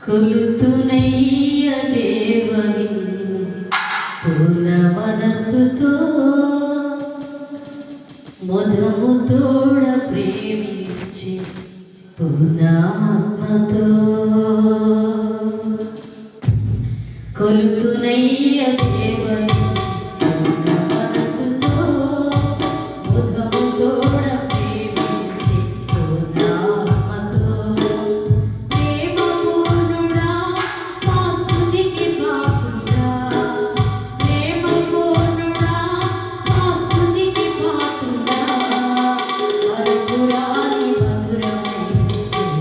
కొలుతునయ్య దేవని పూర్ణ మనస్సుతో మొదముతోడ ప్రేమించి పూర్ణాత్మతో కొలుతునయ్య దేవని పూర్ణ మనస్సుతో మొదముతోడ ప్రేమించి పూర్ణాత్మతో ప్రేమ పూర్ణుడా మా స్తుతికి పాత్రుడా ప్రేమ పూర్ణుడా మా స్తుతికి పాత్రుడా మధురాని మధురమైన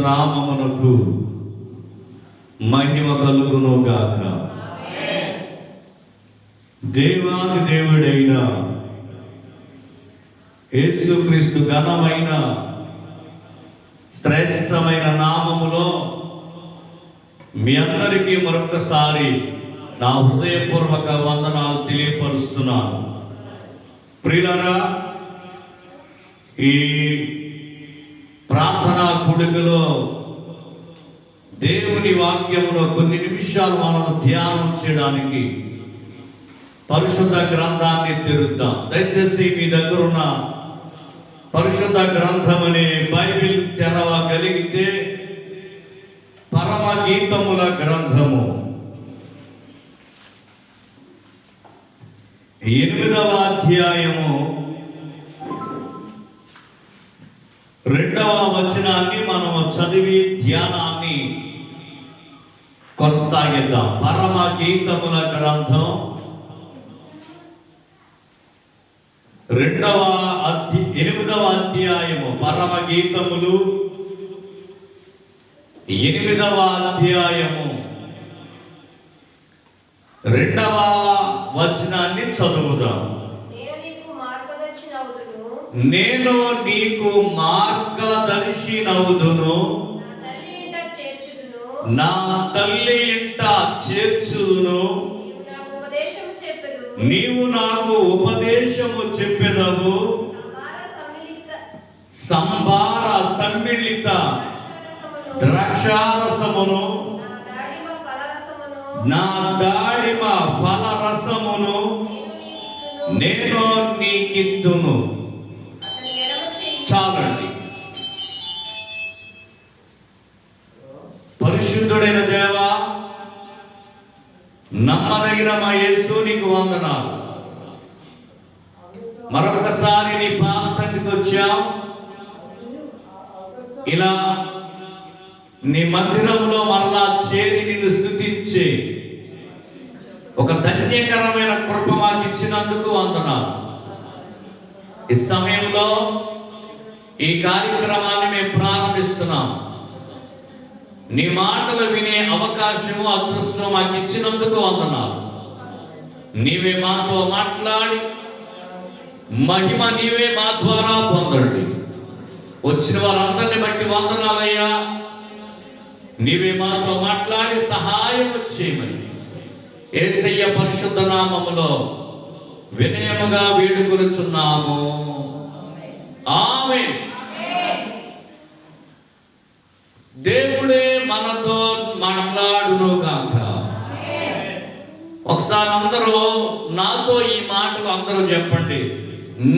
నామమునకు మహిమ కలుగును గాక. దేవాది దేవుడైన యేసుక్రీస్తు ఘనమైన శ్రేష్టమైన నామములో మీ అందరికీ మరొకసారి నా హృదయపూర్వక వందనాలు తెలియపరుస్తున్నాను. ప్రియులారా, ఈ ప్రార్థనా కూడికలో దేవుని వాక్యములో కొన్ని నిమిషాలు మనము ధ్యానం చేయడానికి పరిశుద్ధ గ్రంథాన్ని తెరుద్దాం. దయచేసి మీ దగ్గర ఉన్న పరిశుద్ధ గ్రంథం అనే బైబిల్ తెరవగలిగితే పరమ గీతముల గ్రంథము 8వ అధ్యాయము 2వ వచనాన్ని మనము చదివి ధ్యానాన్ని కొనసాగిద్దాం. పరమ గీతముల గ్రంథం 8వ అధ్యాయము, పరమ గీతములు 8వ అధ్యాయము 2వ వచనాన్ని చదువుదాం. నేను నీకు మార్గదర్శినవుదును, నా తల్లి ఇంట చేర్చుదును, నీవు నాకు ఉపదేశము చెప్పెదవు, సంభార సమ్మిళిత ద్రాక్షారసమును, నా దాడిమ ఫలరసమును నేను నీకిత్తును. చాలండి. పరిశుద్ధుడైన దేవా, నమ్మదగిన మా యేసు నీకు వందనాలు. మరొకసారి నీ పాసన్నిధికి వచ్చాం. ఇలా నీ మందిరంలో మరలా చేరి నిన్ను స్తుతించే ఒక ధన్యకరమైన కృప మాకు ఇచ్చినందుకు వందనాలు. ఈ సమయంలో ఈ కార్యక్రమాన్ని మేము ప్రారంభిస్తున్నాం. నీ మాటలు వినే అవకాశము, అదృష్టం మాకు ఇచ్చినందుకు వందనాలు. నీవే మాతో మాట్లాడి మహిమ నీవే మా ద్వారా పొందండి. వచ్చిన వారందరిని బట్టి వందనాలయ్యా. నీవే మాతో మాట్లాడి సహాయం చేయమని యేసయ్య పరిశుద్ధ నామములో వినయముగా వేడుకొనుచున్నాము. ఆమేన్. దేవుడే మనతో మాట్లాడును గాక. ఒకసారి అందరూ నాతో ఈ మాటలు అందరూ చెప్పండి.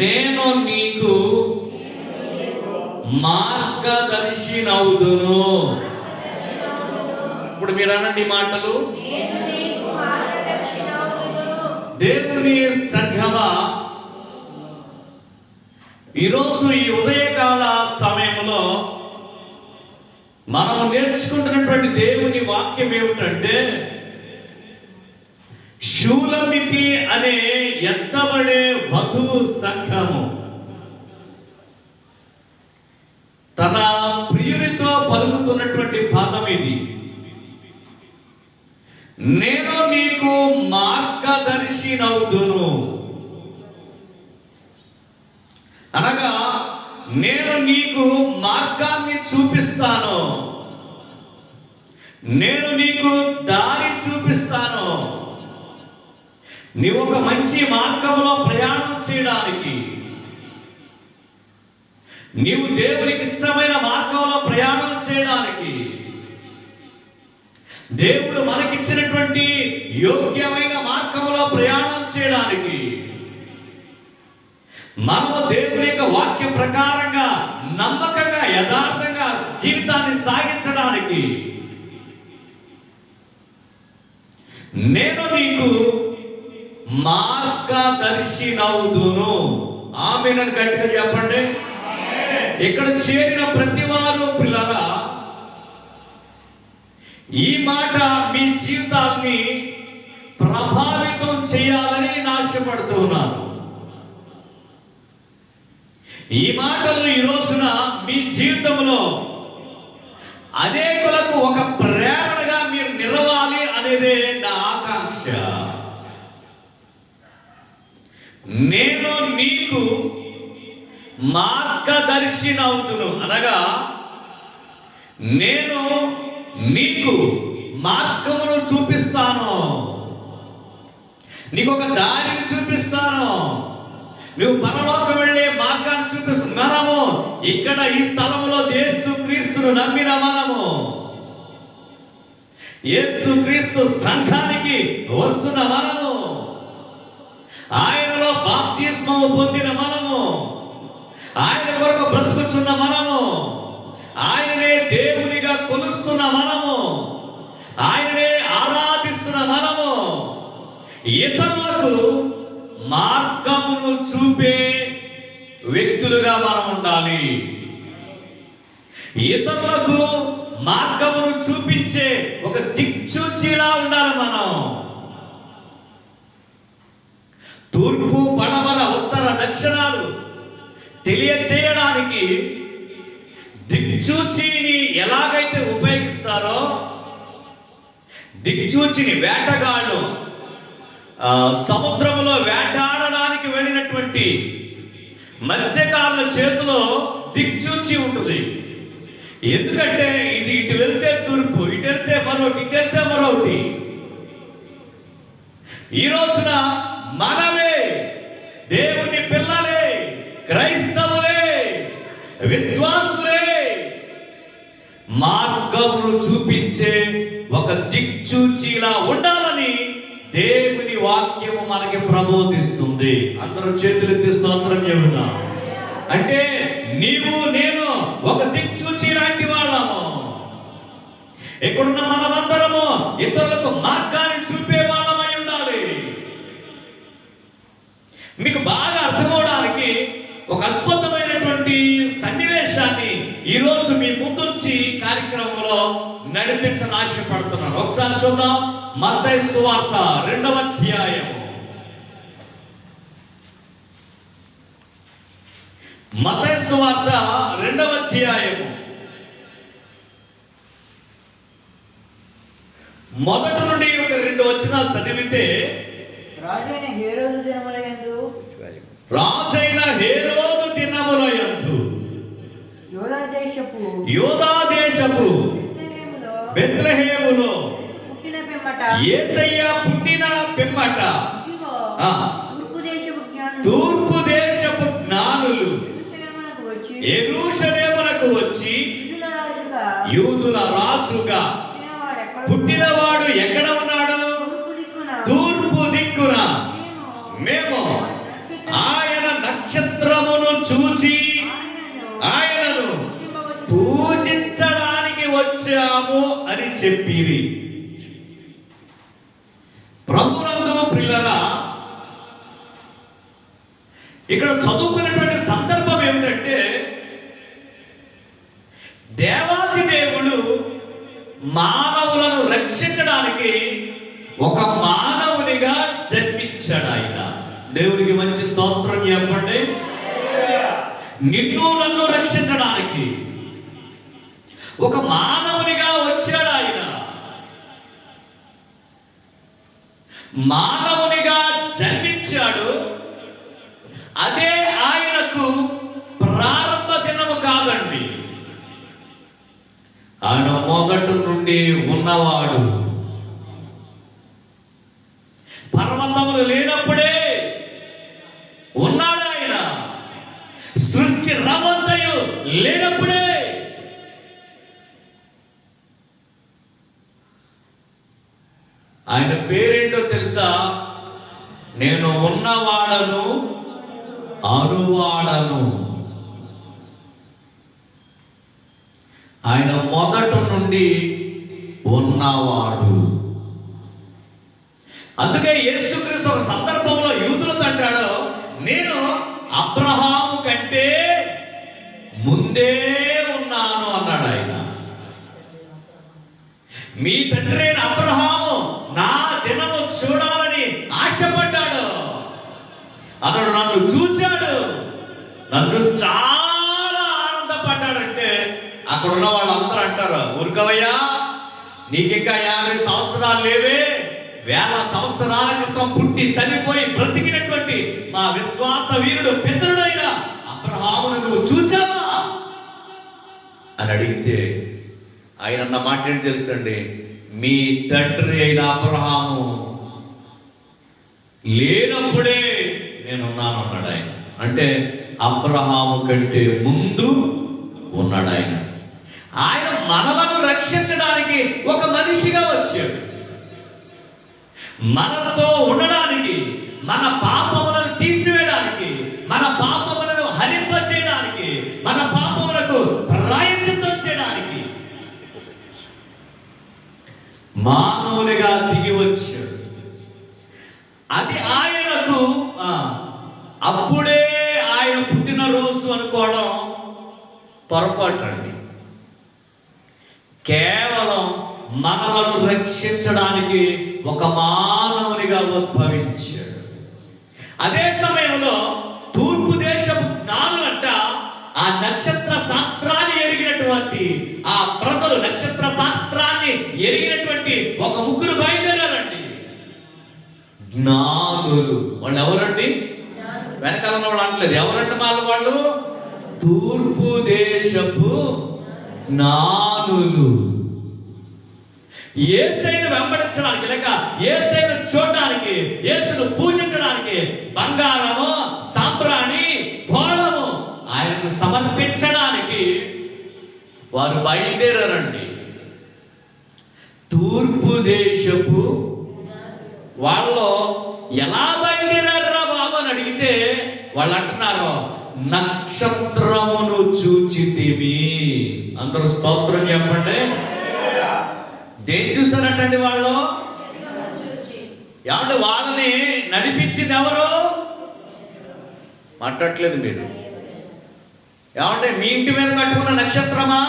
నేను నీకు మార్గదర్శినవుదును. ఇప్పుడు మీరు అనండి మాటలు. దేవుని సంఘమా, ఈరోజు ఈ ఉదయకాల సమయంలో మనం నేర్చుకుంటున్నటువంటి దేవుని వాక్యం ఏమిటంటే, షూలమితి అనే ఎత్తబడే వధువు సంఘము తన ప్రియునితో పలుకుతున్నటువంటి పదం ఇది. నేను నీకు మార్గదర్శినవుదును అనగా, నేను నీకు మార్గాన్ని చూపిస్తాను, నేను నీకు దారి చూపిస్తాను. నీవు ఒక మంచి మార్గంలో ప్రయాణం చేయడానికి, నీవు దేవునికి ఇష్టమైన మార్గంలో ప్రయాణం చేయడానికి, దేవుడు మనకిచ్చినటువంటి యోగ్యమైన మార్గంలో ప్రయాణం చేయడానికి, మనము దేవుని యొక్క వాక్య ప్రకారంగా నమ్మకంగా యథార్థంగా జీవితాన్ని సాగించడానికి నేను నీకు మార్గదర్శినవుదును. ఆమేనని గట్టిగా చెప్పండి. ఇక్కడ చేరిన ప్రతి వారు పిల్లరా, ఈ మాట మీ జీవితాన్ని ప్రభావితం చేయాలని నేను ఆశపడుతున్నాను. ఈ మాటలు ఈ రోజున మీ జీవితంలో అనేకులకు ఒక ప్రేరణగా మీరు నిలవాలి అనేదే నా ఆకాంక్ష. నేను నీకు మార్గదర్శిని అవుతును, అనగా నేను నీకు మార్గమును చూపిస్తాను, నీకు ఒక దారిని చూపిస్తాను, నువ్వు పరలోకం వెళ్ళే మార్గాన్ని చూపిస్తాను. మనము ఇక్కడ ఈ స్థలంలో యేసుక్రీస్తును నమ్మిన మనము, యేసుక్రీస్తు సంఘానికి వస్తున్న మనము, ఆయనలో బాప్తిస్మము పొందిన మనము, ఆయన కొరకు బ్రతుకుచున్న మనము, ఆయననే దేవునిగా కొలుస్తున్న మనము, ఆయననే ఆరాధిస్తున్న మనము, ఇతరులకు మార్గమును చూపే వ్యక్తులుగా మనం ఉండాలి. ఇతరులకు మార్గమును చూపించే ఒక దిక్సూచిలా ఉండాలి మనం. తూర్పు, పడమర, ఉత్తర, దక్షిణాలు తెలియచేయడానికి దిక్సూచిని ఎలాగైతే ఉపయోగిస్తారో, దిక్సూచిని వేటగాళ్ళు సముద్రంలో వేటాడడానికి వెళ్ళినటువంటి మత్స్యకారుల చేతిలో దిక్సూచి ఉంటుంది. ఎందుకంటే ఇది ఇటు వెళ్తే తూర్పు, ఇటు వెళ్తే మరొకటి, ఇటు వెళ్తే మరొకటి. ఈ రోజున మనమే దేవుని పిల్లలే, క్రైస్తవులే, విశ్వాసులే, మార్గమును చూపించే ఒక దిక్సూచిలా ఉండాలని దేవుని వాక్యము మనకి ప్రబోధిస్తుంది. అందరూ చేతులెత్తి స్తోత్రం చెబుదాం. అంటే నీవు నేను ఒక దిక్సూచి లాంటి వాళ్ళము. ఇక్కడున్న మనమందరము ఇతరులకు మార్గాన్ని చూపే వాళ్ళమై ఉండాలి. మీకు బాగా అర్థమవడానికి ఒక అద్భుతమైనటువంటి సన్నివేశాన్ని ఈరోజు మీ ముందుంచి కార్యక్రమంలో నడిపించని ఆశపడుతున్నాను. ఒకసారి చూద్దాం. మత్తయి సువార్త 2వ అధ్యాయం. మత్తయి సువార్త 2వ అధ్యాయం మొదటి నుండి ఒక 2 వచనాలు చదివితే, రాజైన హేరోదు దినములయందు యూదా దేశపు బెత్లెహేములో యేసయ్య పుట్టిన పిమ్మట తూర్పు దేశపు జ్ఞానులు యెరూషలేమునకు వచ్చి యూదుల రాజుగా పుట్టినవాడు ఎక్కడ ఉన్నాడు? తూర్పు దిక్కున. మేము ఆయన నక్షత్రమును చూచి ఆయనను పూజించడానికి వచ్చాము అని చెప్పిరి. ప్రభునందు ప్రియులారా, ఇక్కడ చదువుకున్నటువంటి సందర్భం ఏమిటంటే, దేవాది దేవుడు మానవులను రక్షించడానికి ఒక మానవునిగా జన్మించాడు. ఆయన దేవునికి మంచి స్తోత్రం చెప్పండి. నిన్ను నన్ను రక్షించడానికి ఒక మానవునిగా వచ్చాడు. ఆయన మానవునిగా జన్మించాడు. అదే ఆయనకు ప్రారంభ దినము కాదండి. ఆయన మొదటి నుండి ఉన్నవాడు. పర్వతములు లేనప్పుడే ఉన్నాడు ఆయన. సృష్టి రవంతయు లేనప్పుడే ఆయన పేరేంటో తెలుసా? నేను ఉన్నవాడను, అనువాడను. ఆయన మొదటి నుండి ఉన్నవాడు. అందుకే యేసుక్రీస్తు ఒక సందర్భంలో యూదులతో అంటాడు, నేను అబ్రహాము కంటే ముందే ఉన్నాను అన్నాడు. ఆయన మీ తండ్రి అయిన అబ్రహాము నా దినము చూడాలని ఆశపడ్డాడు. అతడు నన్ను చూచాడు, నన్ను చాలా ఆనందపడ్డాడంటే అక్కడ ఉన్న వాళ్ళందరూ అంటారు, ఊరుకోవయ్యా, నీకింకా 50 సంవత్సరాలు లేవే, 1000 సంవత్సరాల క్రితం పుట్టి చనిపోయి బ్రతికినటువంటి మా విశ్వాస వీరుడు పితరుడైన అబ్రహామును నువ్వు చూచావా అని అడిగితే ఆయన అన్న మాట ఏంటి తెలుసండి, మీ తండ్రి అయిన అబ్రహాము లేనప్పుడే నేనున్నాను అన్నాడు ఆయన. అంటే అబ్రహాము కంటే ముందు ఉన్నాడు ఆయన. ఆయన మనలను రక్షించడానికి ఒక మనిషిగా వచ్చాడు, మనతో ఉండడానికి, మన పాపములను తీసివేయడానికి, మన పాపములను హరింపచేయడానికి, మన పాపములకు ప్రాయశ్చిత్తం చేయడానికి మానవునిగా దిగి వచ్చాడు. అది ఆయనకు అప్పుడే ఆయన పుట్టినరోజు అనుకోవడం పొరపాటు అండి. కేవలం మనలను రక్షించడానికి ఒక మానవునిగా ఉద్భవించాడు. అదే సమయంలో తూర్పు దేశపు జ్ఞానులంట ఆ నక్షత్ర శాస్త్రాన్ని ఎరిగినటువంటి ఆ ప్రజలు, నక్షత్ర శాస్త్రాన్ని ఎరిగినటువంటి ఒక ముగ్గురు బయలుదేరారండి, జ్ఞానులు. వాళ్ళు ఎవరండి? వెనకాల వాళ్ళు అనట్లేదు, ఎవరంటే వాళ్ళు తూర్పు దేశపు జ్ఞానులు. యేసును వెంబడించడానికి, లేక యేసును చూడడానికి, యేసును పూజించడానికి బంగారము, సాంబ్రాణి, భోళము ఆయనకు సమర్పించడానికి వారు బయలుదేరారండి. తూర్పు దేశపు వాళ్ళు ఎలా బయలుదేరారా బాబు అని అడిగితే వాళ్ళు అంటున్నారు, నక్షత్రమును చూచితిమి. అందరూ స్తోత్రం చెప్పండి. దేని చూసారటండి వాళ్ళు? ఏమంటే వాళ్ళని నడిపించింది ఎవరు? మాట్లాడట్లేదు మీరు. ఏమంటే మీ ఇంటి మీద కట్టుకున్న నక్షత్రమా?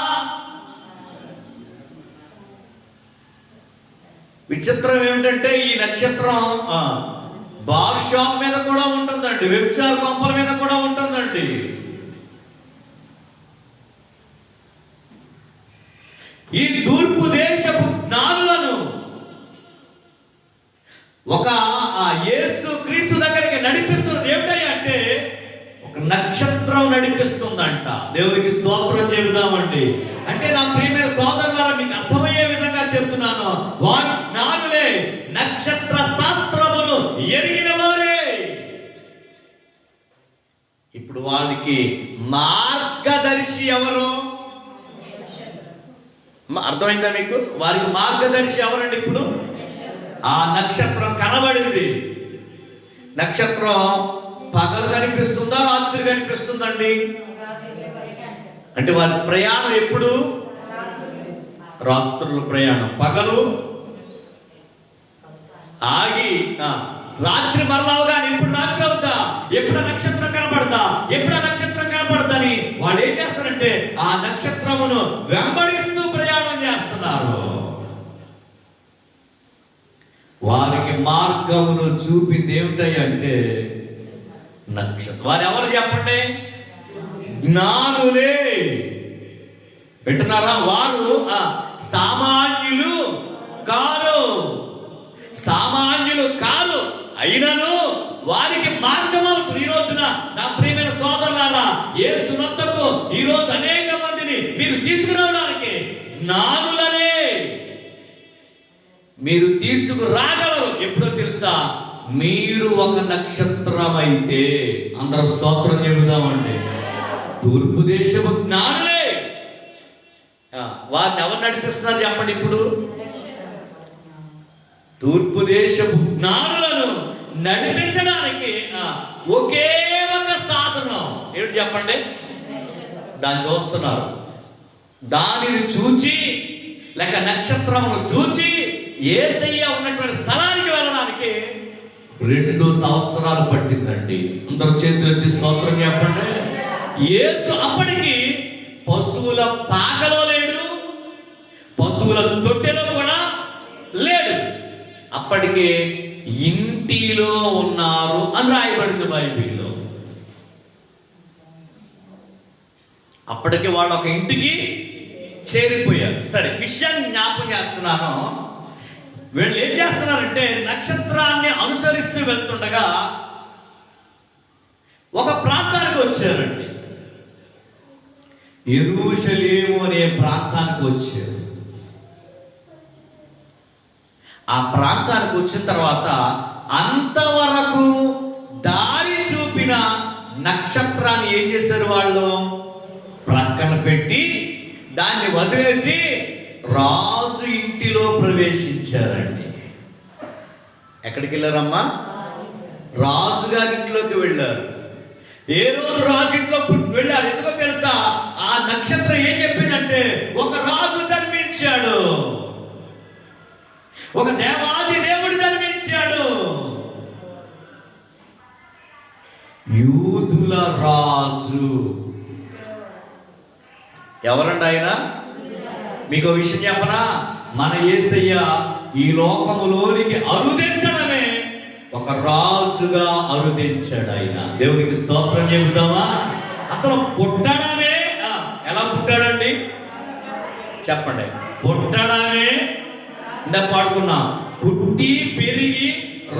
విచిత్రం ఏమిటంటే ఈ నక్షత్రం బార్ షాప్ మీద కూడా ఉంటుందండి, వెబ్సార్ కొంపల మీద కూడా ఉంటుందండి. ఈ తూర్పు దేశపు జ్ఞానులను ఒక యేసు క్రీస్తు దగ్గరికి నడిపిస్తున్నది ఏమిటంటే ఒక నక్షత్రం నడిపిస్తుందంట. దేవునికి స్తోత్రం చెబుదామండి. అంటే నా ప్రియమైన సోదరులారా, మీకు అర్థమయ్యే విధంగా చెప్తున్నాను, వారు జ్ఞానులే, నక్షత్ర శాస్త్రమును ఎరిగిన వారే. ఇప్పుడు వారికి మార్గదర్శి ఎవరు? అర్థమైందా మీకు? వారికి మార్గదర్శి ఎవరండి? ఇప్పుడు ఆ నక్షత్రం కనబడింది. నక్షత్రం పగలు కనిపిస్తుందా, రాత్రి కనిపిస్తుందండి? అంటే వారి ప్రయాణం ఎప్పుడు? రాత్రుల ప్రయాణం. పగలు ఆగి రాత్రి మరలావుగా ఎప్పుడు రాత్రి అవుతా, ఎప్పుడు నక్షత్రం కనపడతా, ఎప్పుడు నక్షత్రం కనపడదని వాళ్ళు ఏం చేస్తారంటే ఆ నక్షత్రమును వెంబడిస్తూ ప్రయాణం చేస్తున్నారు. వారికి మార్గమును చూపింది ఏమిటంటే నక్షత్రం. వారు ఎవరు చెప్పండి? జ్ఞానులే. వింటున్నారా? వారు సామాన్యులు కారు, సామాన్యులు కారు. అయినను వారికి మార్గం అవసరం. ఈ రోజున నా ప్రియమైన సోదరులారా, యేసు వద్దకు ఈ రోజు అనేక మందిని మీరు తీసుకురావడానికి జ్ఞానులనే మీరు తీసుకురాగలరు. ఎప్పుడో తెలుసా? మీరు ఒక నక్షత్రం అయితే. అందరూ స్తోత్రం చెబుదామండి. తూర్పు దేశపు జ్ఞానులే. వారిని ఎవరు నడిపిస్తున్నారు చెప్పండి? ఇప్పుడు తూర్పు దేశపు జ్ఞానులను నడిపించడానికి ఒకే ఒక సాధనం ఏమిటి చెప్పండి? దాన్ని చూస్తున్నారు. దానిని చూచి, లేక నక్షత్రమును చూచి యేసయ్య ఉన్నటువంటి స్థలానికి వెళ్ళడానికి 2 సంవత్సరాలు పట్టిందండి. అందరూ చేతులెత్తి స్తోత్రం చెప్పండి. యేసు అప్పటికి పశువుల పాకలో లేడు, పశువుల తొట్టెలో కూడా లేడు. అప్పటికే ఇంటిలో ఉన్నారు అని రాయబడింది బైబిల్లో. అప్పటికి వాళ్ళు ఒక ఇంటికి చేరిపోయారు. సరే, విషయం జ్ఞాపకం చేస్తున్నాను. వీళ్ళు ఏం చేస్తున్నారంటే నక్షత్రాన్ని అనుసరిస్తూ వెళ్తుండగా ఒక ప్రాంతానికి వచ్చారండి. యెరూషలేము అనే ప్రాంతానికి వచ్చారు. ఆ ప్రాంతానికి వచ్చిన తర్వాత అంతవరకు దారి చూపిన నక్షత్రాన్ని ఏం చేశారు? వాళ్ళు ప్రక్కన పెట్టి దాన్ని వదిలేసి రాజు ఇంటిలో ప్రవేశించారండి. ఎక్కడికి వెళ్ళారమ్మా? రాజుగారి ఇంట్లోకి వెళ్ళారు. ఏ రోజు రాజు ఇంట్లో వెళ్ళారు. ఎందుకో తెలుసా? ఆ నక్షత్రం ఏం చెప్పిందంటే ఒక రాజు జన్మించాడు, ఒక దేవాది దేవుడు జన్మించాడు, యూదుల రాజు. ఎవరండి ఆయన? మీకు విషయం చెప్పనా? మన యేసయ్య ఈ లోకములోనికి అరుదించడమే ఒక రాజుగా అరుదించాడు ఆయన. దేవునికి స్తోత్రం చెబుతామా? అసలు పుట్టడమే ఎలా పుట్టాడండి చెప్పండి? పుట్టడమే ఇందా పాడుకున్నాం. పుట్టి పెరిగి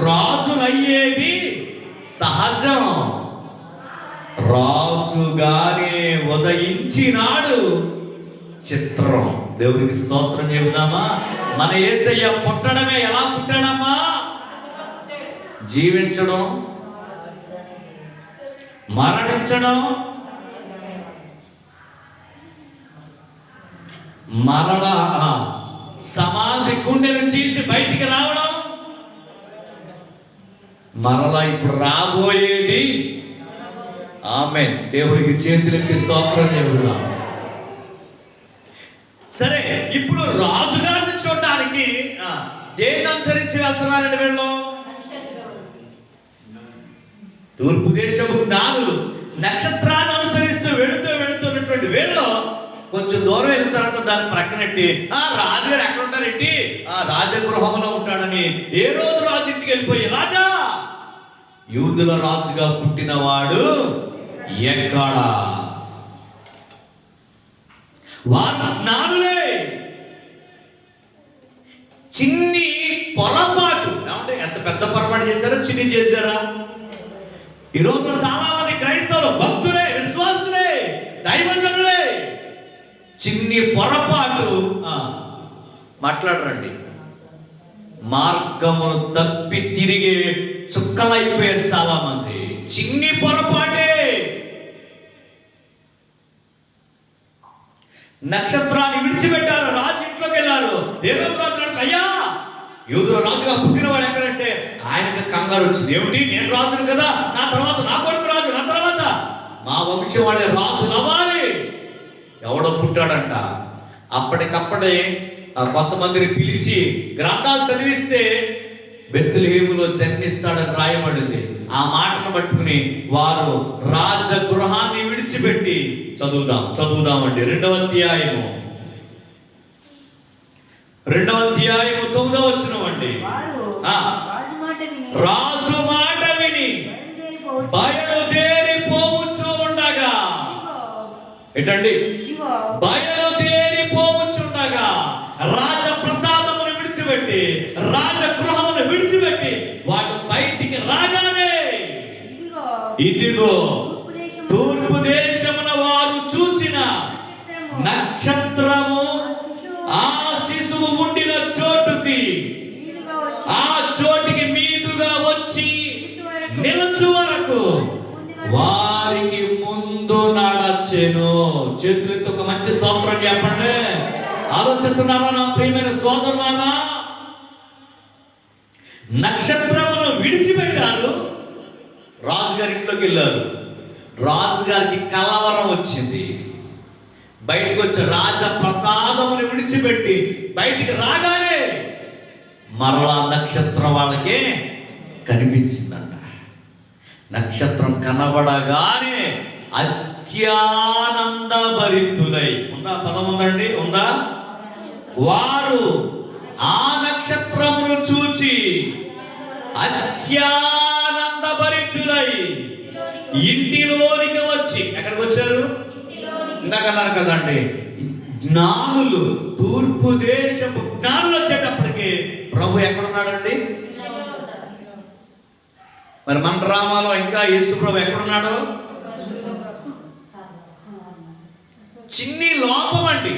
రాజులయ్యేది సహజం. రాజుగానే ఉదయించినాడు చిత్రం. దేవునికి స్తోత్రం చెబుదామా? మన యేసయ్య పుట్టడమే ఎలా పుట్టాడమ్మా? జీవించడం, మరణించడం, మరలా సమాధి కుండెను చీల్చి బయటికి రావడం, మరలా ఇప్పుడు రాబోయేది. ఆమేన్. దేవునికి చేతులెత్తి స్తోత్రం చెబుదాం. సరే, ఇప్పుడు రాజుగారిని చూడడానికి దేన్ని అనుసరించి వెళ్తున్నారండి వీళ్ళు? తూర్పు దేశపు జ్ఞానులు నక్షత్రాన్ని అనుసరిస్తూ వెళుతున్నటువంటి వీళ్ళు కొంచెం దూరం వెళ్ళిన తర్వాత దాన్ని ప్రక్కనెట్టి రాజుగారు ఎక్కడ ఉంటారండి? రాజగృహంలో ఉంటాడని ఏ రోజు రాజు ఇంటికి వెళ్ళిపోయి, రాజా, యూదుల రాజుగా పుట్టినవాడు ఎక్కడా? వారు జ్ఞానులే. చిన్ని పొరపాటు ఏమంటే ఎంత పెద్ద పొరపాటు చేశారో చిన్ని చేశారా? ఈ రోజు చాలా మంది క్రైస్తవులు భక్తులే, విశ్వాసులే, దైవజనులే చిన్ని పొరపాటు మాట్లాడరండి. మార్గమును తప్పి తిరిగి చుక్కలైపోయారు చాలా మంది. చిన్ని పొరపాటే. నక్షత్రాన్ని విడిచిపెట్టారు, రాజు ఇంట్లోకి వెళ్ళారు. ఏ రోజు రాజు అయ్యా, యూదుల రాజుగా పుట్టినవాడు ఎక్కడంటే ఆయనకు కంగారు వచ్చింది. ఏమిటి, నేను రాజును కదా, నా తర్వాత నా కొడుకు రాజు, నా తర్వాత మా వంశం వాడే రాజు అవ్వాలి. ఎవడో పుట్టాడంట. అప్పటికప్పుడే కొంతమందిని పిలిచి గ్రంథాలు చదివిస్తే బెత్లెహేములో జన్మిస్తాడని రాయబడింది. ఆ మాటను పట్టుకుని వారు రాజగృహాన్ని విడిచిపెట్టి చదువుదామండి. 2వ అధ్యాయము 9వ వచనం అండి. రాజు మాట విని బయలుదేరిపోవచ్చు ఉండగా, ఏంటండి? బయలుదేరిపోవచ్చుండగా రాజప్రసాదమును విడిచిపెట్టి, రాజగృహమును విడిచిపెట్టి వాళ్ళు బయటికి రాగానే ఇదిగో తూర్పు దేశమున వారు చూచిన నక్షత్రము ఆ శిశువు ఉండిన చోటుకి, ఆ చోటికి మీదుగా వచ్చి నిలుచు వరకు వారికి ముందు నడచెను. చేతులతో ఒక మంచి స్తోత్రం చెప్పండి. ఆలోచిస్తున్నారా నా ప్రియమైన సోదరులారా? నక్షత్రమును విడిచిపెట్టారు, రాజుగారి ఇంట్లోకి వెళ్ళారు. రాజుగారికి కలవరం వచ్చింది. బయటకు వచ్చి రాజప్రసాదమును విడిచిపెట్టి బయటికి రాగానే మరలా నక్షత్రం వాళ్ళకే కనిపించిందంట. నక్షత్రం కనబడగానే అత్యానందభరితులై, ఉందా పదం? ఉందండి, ఉందా? వారు ఆ నక్షత్రమును చూచి అత్యానందభరితులై ఇంటిలోనికి వచ్చి, ఎక్కడికి వచ్చారు? ఇందాక అన్నారు కదండి, జ్ఞానులు, తూర్పు దేశపు జ్ఞానులు వచ్చేటప్పటికి ప్రభు ఎక్కడున్నాడండి? మరి మన డ్రామాలో ఇంకా యేసు ప్రభు ఎక్కడున్నాడు? చిన్ని లోపం అండి,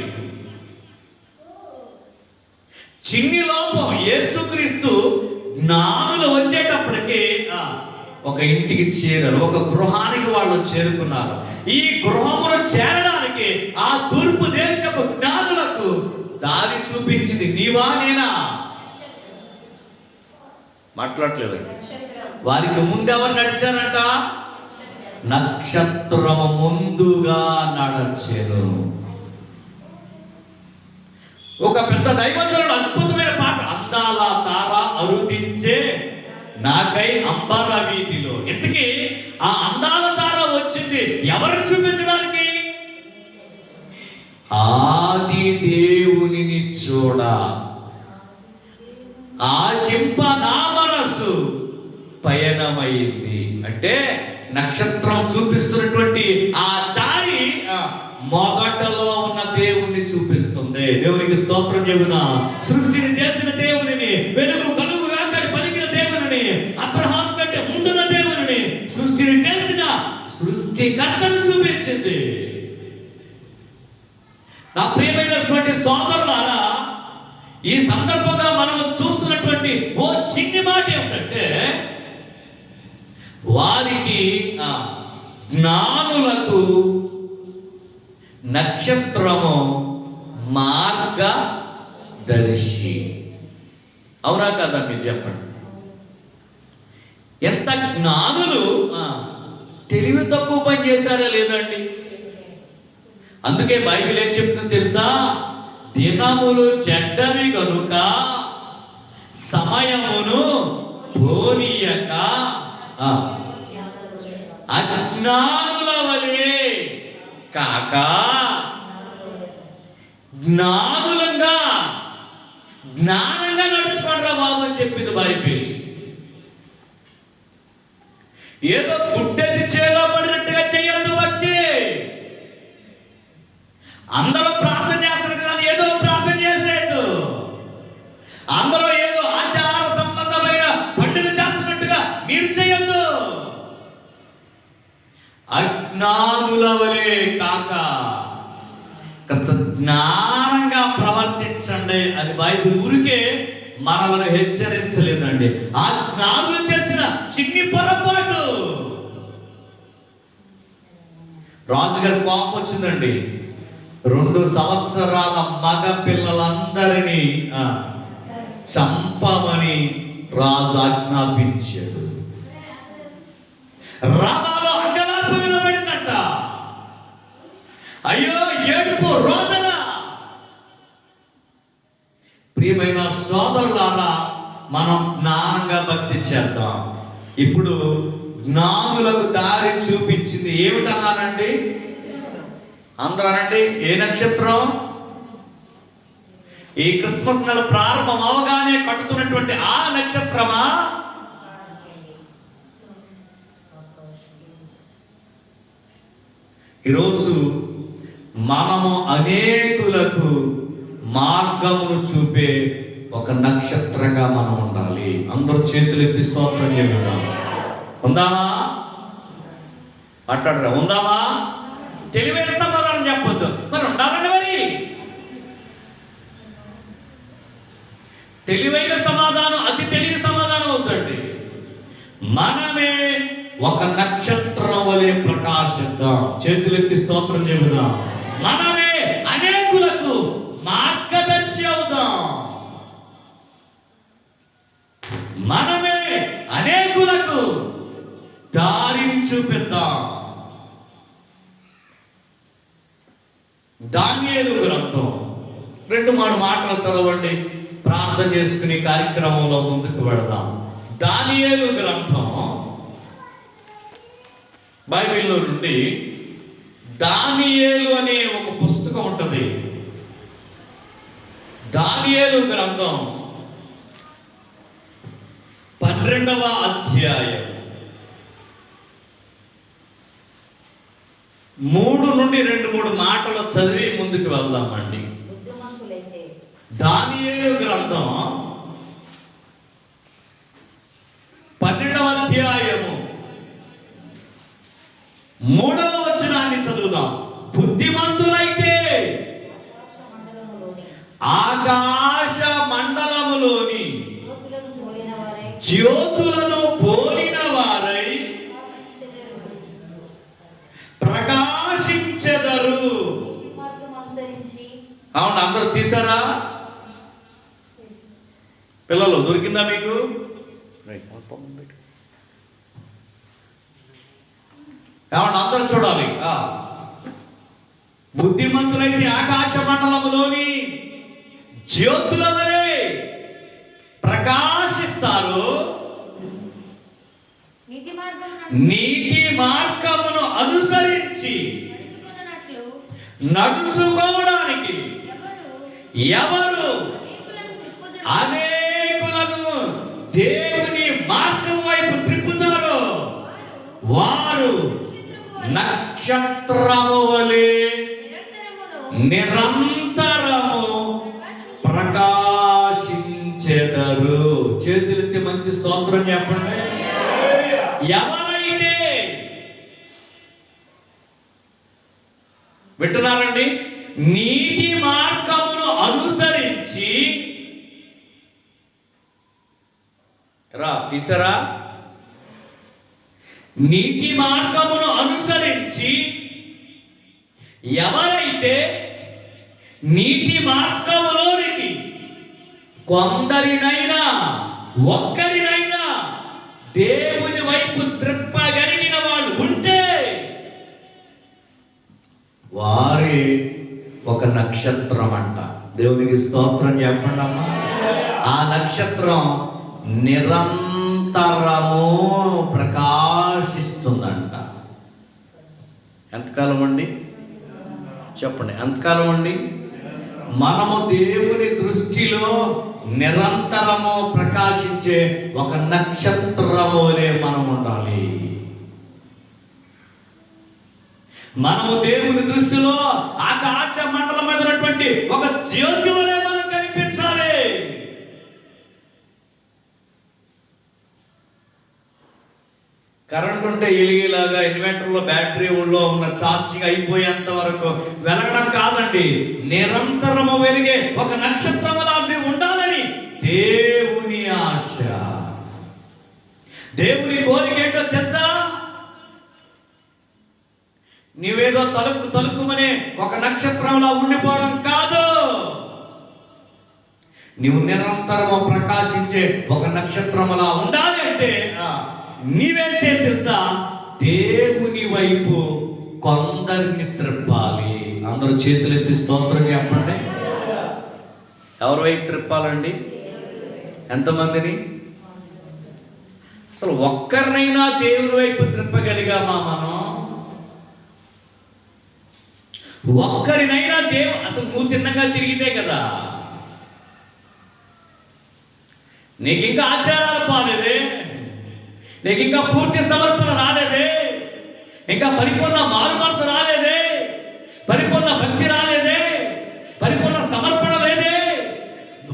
చిన్ని లోపం. యేసుక్రీస్తు జ్ఞానులు వచ్చేటప్పటికి ఒక ఇంటికి చేరారు, ఒక గృహానికి వాళ్ళు చేరుకున్నారు. ఈ గృహమును చేరడానికి ఆ తూర్పు దేశపు జ్ఞానులకు దారి చూపించింది నీవా నేనా? మాట్లాడలేదు. వారికి ముందెవరు నడిచారంట? నక్షత్రము ముందుగా నడచెను. ఒక పెద్ద దైవజనుడు అద్భుతమైన పాట, అందాల తార అరుదించే నాకై అంబర వీధిలో. ఇంతకీ ఆ అందాల తార వచ్చింది ఎవరిని చూపించడానికి? ఆది దేవునిని చూడ ఆశింప నా మనసు పయనమైంది. అంటే నక్షత్రం చూపిస్తున్నటువంటి ఆ దారి మొదటలో ఉన్న దేవుణ్ణి చూపిస్తుంది. దేవునికి స్తోత్రం చెబుదా. సృష్టిని చేసిన దేవునిని, వెలుగు కలుగుగా పలికిన దేవుని, అబ్రహాం కంటే ముందున్న దేవుని, సృష్టిని చేసిన సృష్టికర్తను చూపించింది. నా ప్రియమైనటువంటి సోదరులారా, ఈ సందర్భంగా మనం చూస్తున్నటువంటి ఓ చిన్ని మాట ఏమిటంటే, వారికి జ్ఞానులకు నక్షత్రము మార్గదర్శి. అవునా కదా? మీరు చెప్పండి. ఎంత జ్ఞానులు తెలివి తక్కువ పని చేశారా లేదండి? అందుకే బైబిల్ ఏం చెప్తుందో తెలుసా? దినములు చెడ్డవి కనుక సమయమును పోనీయక అజ్ఞానుల వలె కాక జ్ఞానంగా నడుచుకోండిరా బాబు అని చెప్పింది బైబిల్. ఏదో గుడ్డెది చేలో పడినట్టుగా చేయొద్దు భక్తి. అందరూ ప్రార్థన చేస్తారు కదా, ఏదో ప్రార్థన చేసేయద్దు. అందరూ ఏదో ఆచార సంబంధమైన పండుగ చేస్తున్నట్టుగా మీరు చేయొద్దు. అజ్ఞానుల వలె కాక కాస్త జ్ఞానంగా ప్రవర్తించండి అని బైబిల్ ఊరికే మనల్ని హెచ్చరించలేదండి. ఆ జ్ఞానులు చేసిన చిన్ని పొరపాటు, రాజుగారి కోపం వచ్చిందండి. 2 సంవత్సరాల మగ పిల్లలందరినీ చంపమని రాజు ఆజ్ఞాపించాడు. రామాలో అంగలార్పు వినబడిందంట. అయ్యో, ఏడుపు, రోదన. ప్రియమైన సోదరులారా, మనం జ్ఞానంగా భక్తి చేద్దాం. ఇప్పుడు జ్ఞానులకు దారి చూపించింది ఏమిటన్నానండి? అందరూ అనండి, ఏ నక్షత్రం? ఈ క్రిస్మస్ నెల ప్రారంభం అవగానే కట్టుతున్నటువంటి ఆ నక్షత్రమా? ఈరోజు మనము అనేకులకు మార్గమును చూపే ఒక నక్షత్రంగా మనం ఉండాలి. అందరూ చేతులు ఎత్తి స్తోత్రం చెబుదాం. ఉందామా? మాట్లాడరా? ఉందామా? తెలివైన సమాధానం చెప్పొద్దు. మరి ఉండాలండి. మరి తెలివైన సమాధానం అతి తెలివి సమాధానం అవుతుంది. మనమే ఒక నక్షత్రం వలె ప్రకాశిద్దాం. చేతులెత్తి స్తోత్రం చెబుదాం. మనమే అనేకులకు మార్గదర్శి అవుదాం. మనమే అనేకులకు దారిని చూపిద్దాం. దానియేలు గ్రంథం 2-3 మాటలు చదవండి. ప్రార్థన చేసుకునే కార్యక్రమంలో ముందుకు వెళదాం. దానియేలు గ్రంథం బైబిల్లో నుండి దానియేలు అనే ఒక పుస్తకం ఉంటుంది. దానియేలు గ్రంథం 12వ అధ్యాయం 3 నుండి 2-3 మాటలు చదివి ముందుకు వెళ్దామండి. బుద్ధిమంతులైతే దానియేలు గ్రంథం 12వ అధ్యాయము 3వ వచనాన్ని చదువుదాం. బుద్ధిమంతులైతే ఆకాశ మండలములోని జ్యోతులను పోలిన వారై ప్రకాశించెదరు. అవును, అందరూ తీసారా? పిల్లలు దొరికిందా మీకు? ఏమన్నా అందరూ చూడాలి. బుద్ధిమంతులైతే ఆకాశ మండలములోని జ్యోతుల వలె ప్రకాశిస్తారు. నీతి మార్గమును అనుసరించి నడుచుకోవడానికి ఎవరు అనేకులను దేవుని మార్గం వైపు త్రిప్పుతారో వారు నక్షత్రము వలె నిరంతరము ప్రకాశించెదరు. చేతులెత్తి మంచి స్తోత్రం చెప్పండి. ఎవరైతే వింటున్నారండి? నీతి మార్గమును అనుసరించి తీసారా? నీతి మార్గమును అనుసరించి ఎవరైతే నీతి మార్గములోనికి కొందరినైనా ఒక్కరినైనా దేవుని వైపు త్రిప్పగలిగిన వాళ్ళు ఉంటే వారి ఒక నక్షత్రం అంట. దేవునికి స్తోత్రం చెప్పండి అమ్మా. ఆ నక్షత్రం నిరంతరము ప్రకాశిస్తుందంట. ఎంతకాలం అండి? చెప్పండి, ఎంతకాలం అండి? మనము దేవుని దృష్టిలో నిరంతరము ప్రకాశించే ఒక నక్షత్రములే మనం ఉండాలి. మనము దేవుని దృష్టిలో ఆకాశ మండలం మీద ఉన్నటువంటి ఒక జ్యోతి వలె మనం కనిపించాలి. కరెంట్ ఉంటే ఎలిగేలాగా ఇన్వర్టర్లో బ్యాటరీ లో ఉన్న ఛార్జింగ్ అయిపోయేంత వరకు వెలగడం కాదండి, నిరంతరము వెలిగే ఒక నక్షత్రం లాంటి ఉండాలని దేవుని ఆశ. దేవుని కోరిక ఏంటో తెలుసా? నీవేదో తలుక్కుమనే ఒక నక్షత్రంలా ఉండిపోవడం కాదు, నీవు నిరంతరము ప్రకాశించే ఒక నక్షత్రములా ఉండాలి. అంటే నీవేం చేయాలి తెలుసా? దేవుని వైపు కొందరిని త్రిప్పాలి. అందరూ చేతులు ఎత్తి స్తోత్రం చెప్పండి. ఎవరి వైపు త్రిప్పాలండి? ఎంతమందిని? అసలు ఒక్కరినైనా దేవుని వైపు త్రిప్పగలిగామా మనం? ఒక్కరినైనా అసలు నువ్వు తిన్నగా తిరిగితే కదా. నీకు ఇంకా ఆచారాలు పాలేదే, నీకు ఇంకా పూర్తి సమర్పణ రాలేదే, ఇంకా పరిపూర్ణ మారు మనసు రాలేదే, పరిపూర్ణ భక్తి రాలేదే, పరిపూర్ణ సమర్పణ లేదే,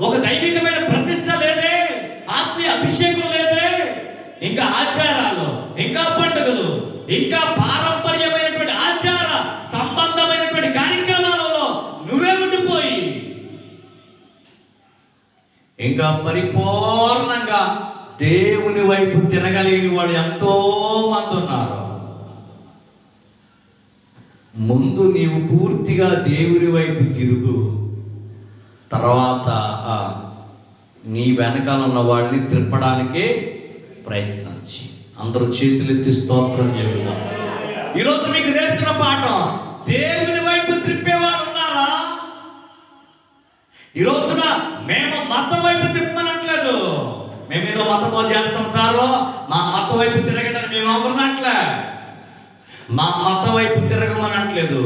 ఒక దైవికమైన ప్రతిష్ట లేదే, ఆత్మీయ అభిషేకం లేదే, ఇంకా ఆచారాలు, ఇంకా పండుగలు, ఇంకా పారంపర్యమైనటువంటి ఆచార సంబంధమైనటువంటి కార్యక్రమాలలో నువ్వే ఉండిపోయి ఇంకా పరిపూర్ణంగా దేవుని వైపు తిరగలేని వాళ్ళు ఎంతో మంది ఉన్నారు. ముందు నీవు పూర్తిగా దేవుని వైపు తిరుగు, తర్వాత నీ వెనకాల ఉన్న వాడిని త్రిప్పడానికే ప్రయత్నించి. అందరూ చేతులెత్తి స్తోత్రం చెబుదాం. ఈరోజు మీకు నేర్చుకున్న పాఠం, దేవుని వైపు త్రిప్పేవాడు ఉన్నారా? ఈ రోజున మేము మతం వైపు తిప్పనట్లేదు. మేమేదో మతం చేస్తాం సారు, మా మతం వైపు తిరగడానికి మేము ఎవరినట్లే, మా మతం వైపు తిరగమనట్లేదు.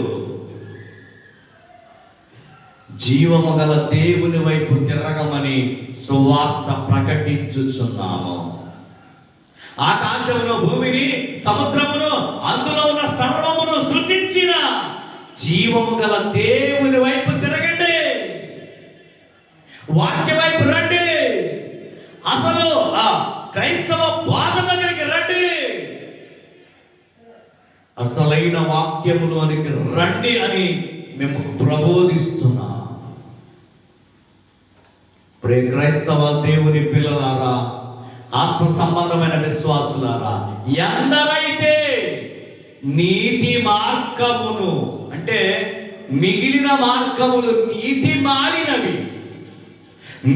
జీవము గల దేవుని వైపు తిరగమని సువార్త ప్రకటించుచున్నాము. ఆకాశమును, భూమిని, సముద్రమును, అందులో ఉన్న సర్వమును సృజించిన జీవము గల దేవుని వైపు తిరగండి, వాక్య వైపు రండి, అసలు ఆ క్రైస్తవ బాధ దగ్గరికి రండి, అసలైన వాక్యములోనికి రండి అని మేము ప్రబోధిస్తున్నా. ప్రే క్రైస్తవ దేవుని పిల్లలారా, ఆత్మ సంబంధమైన విశ్వాసులారా, ఎందరైతే నీతి మార్గమును అంటే మిగిలిన మార్గములు నీతి మాలినవి,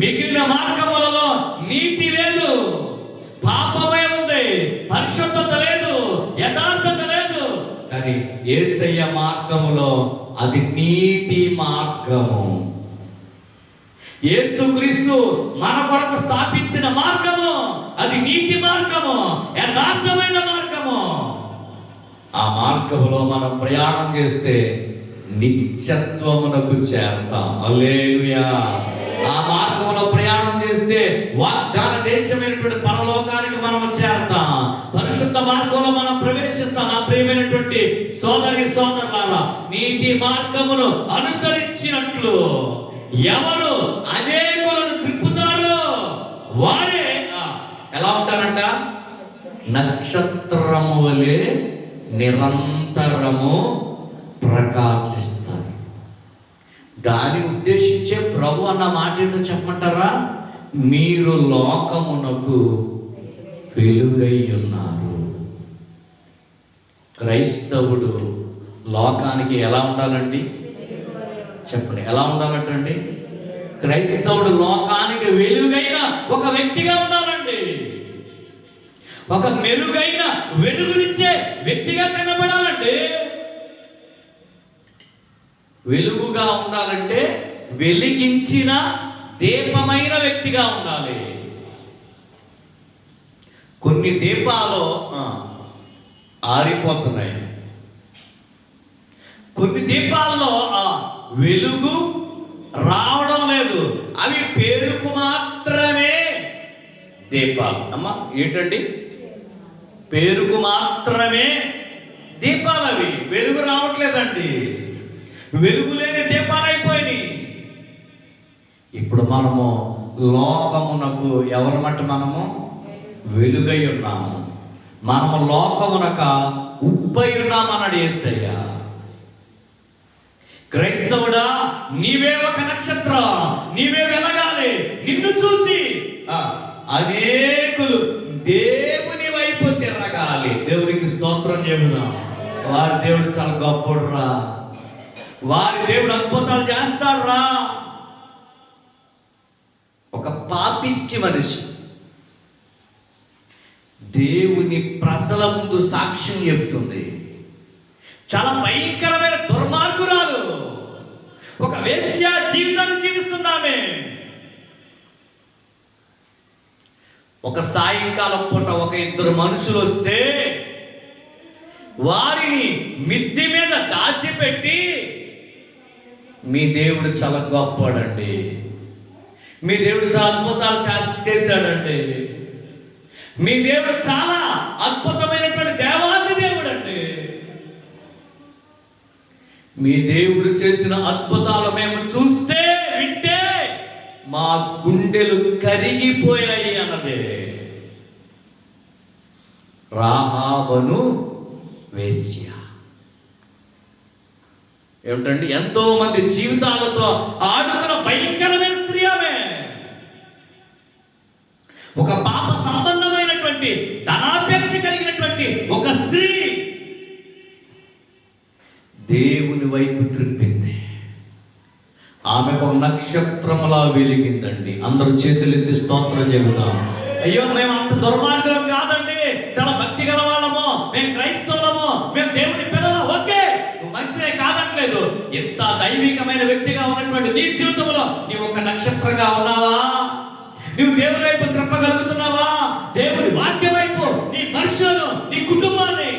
మిగిలిన మార్గములలో నీతి లేదు, పాపమే ఉంది, పరిశుద్ధత లేదు, యథార్థత లేదు. కానీ యేసయ్య మార్గములో అది నీతి మార్గము. యేసుక్రీస్తు మన కొరకు స్థాపించిన మార్గము అది నీతి మార్గము, యథార్థమైన మార్గము. ఆ మార్గములో మనం ప్రయాణం చేస్తే నిత్యత్వమునకు చేరతాం. హల్లెలూయా. ఆ మార్గంలో ప్రయాణం చేస్తే వాగ్దాన దేశమైనటువంటి పరలోకానికి మనం చేరతాం. పరిశుద్ధ మార్గంలో మనం ప్రవేశిస్తాం. నా ప్రియమైనటువంటి సోదరి సోదరులారా, నీతి మార్గమును అనుసరించినట్లు ఎవరు అనేకులను త్రిప్పుతారో వారే ఎలా ఉంటారంట? నక్షత్రము వలె నిరంతరము ప్రకాశిస్తారు. దాన్ని ఉద్దేశించే ప్రభు అన్న మాట ఏంటో చెప్పమంటారా? మీరు లోకమునకు వెలుగై ఉన్నారు. క్రైస్తవుడు లోకానికి ఎలా ఉండాలండి? చెప్పండి, ఎలా ఉండాలంటండి? క్రైస్తవుడు లోకానికి వెలుగైన ఒక వ్యక్తిగా ఉండాలండి. ఒక మెరుగైన వెలుగునిచ్చే వ్యక్తిగా కనబడాలండి. వెలుగుగా ఉండాలంటే వెలిగించిన దీపమైన వ్యక్తిగా ఉండాలి. కొన్ని దీపాలు ఆరిపోతున్నాయి, కొన్ని దీపాల్లో వెలుగు రావడం లేదు. అవి పేరుకు మాత్రమే దీపాలు. అమ్మా ఏంటండి? పేరుకు మాత్రమే దీపాలు. అవి వెలుగు రావట్లేదండి. వెలుగు లేని దీపాలు అయిపోయినాయి. ఇప్పుడు మనము లోకమునకు ఎవరమంటే మనము వెలుగై ఉన్నాము. మనము లోకమునక ఉప్పై ఉన్నామన్నాడు యేసయ్య. క్రైస్తవుడా, నీవే ఒక నక్షత్రం, నీవే వెలగాలి. నిన్ను చూసి అనేకులు దేవుని వైపు తిరగాలి. దేవునికి స్తోత్రం చెబుదాం. వారి దేవుడు చాలా గొప్పడు రా, వారి దేవుడు అద్భుతాలు చేస్తాడు రా. ఒక పాపిష్టి మనిషి దేవుని ప్రజల ముందు సాక్ష్యం చెబుతుంది. చాలా భయంకరమైన దుర్మార్గురాలు, ఒక వేశ్య జీవితాన్ని జీవిస్తున్నామే. ఒక సాయంకాలం పూట ఒక ఇద్దరు మనుషులు వస్తే వారిని మిద్దె మీద దాచిపెట్టి, మీ దేవుడు చాలా గొప్పవాడండి, మీ దేవుడు చాలా అద్భుతాలు చేశాడండి, మీ దేవుడు చాలా అద్భుతమైనటువంటి దేవాది దేవుడు అండి, మీ దేవుడు చేసిన అద్భుతాలు మేము చూస్తే వింటే మా గుండెలు కరిగిపోయాయి అన్నదే రాహాబను వేశ్య. ఏమిటండి? ఎంతో మంది జీవితాలతో ఆడుకున్న భయంకరమైన స్త్రీ ఆమె. ఒక పాప సంబంధమైనటువంటి ధనాపేక్ష కలిగినటువంటి ఒక స్త్రీ దేవుని వైపు త్రిప్పింది. ఆమెకు ఒక నక్షత్రములా వెలిగిందండి. అందరూ చేతులు ఎత్తి స్తోత్రం చెబుతాం. అయ్యో, మేము అంత దుర్మార్గులం కాదండి, చాలా భక్తి గల వాళ్ళము, మేము క్రైస్తవులము, మేము దేవుని పిల్లలు. ఓకే, నువ్వు మంచిదే కాదట్లేదు. ఎంత దైవికమైన వ్యక్తిగా ఉన్నటువంటి నీ జీవితంలో నీవు ఒక నక్షత్రంగా ఉన్నావా? నువ్వు దేవుని వైపు త్రిప్పగలుగుతున్నావా? దేవుని వాక్యం వైపు నీ మనుషులను, నీ కుటుంబాన్ని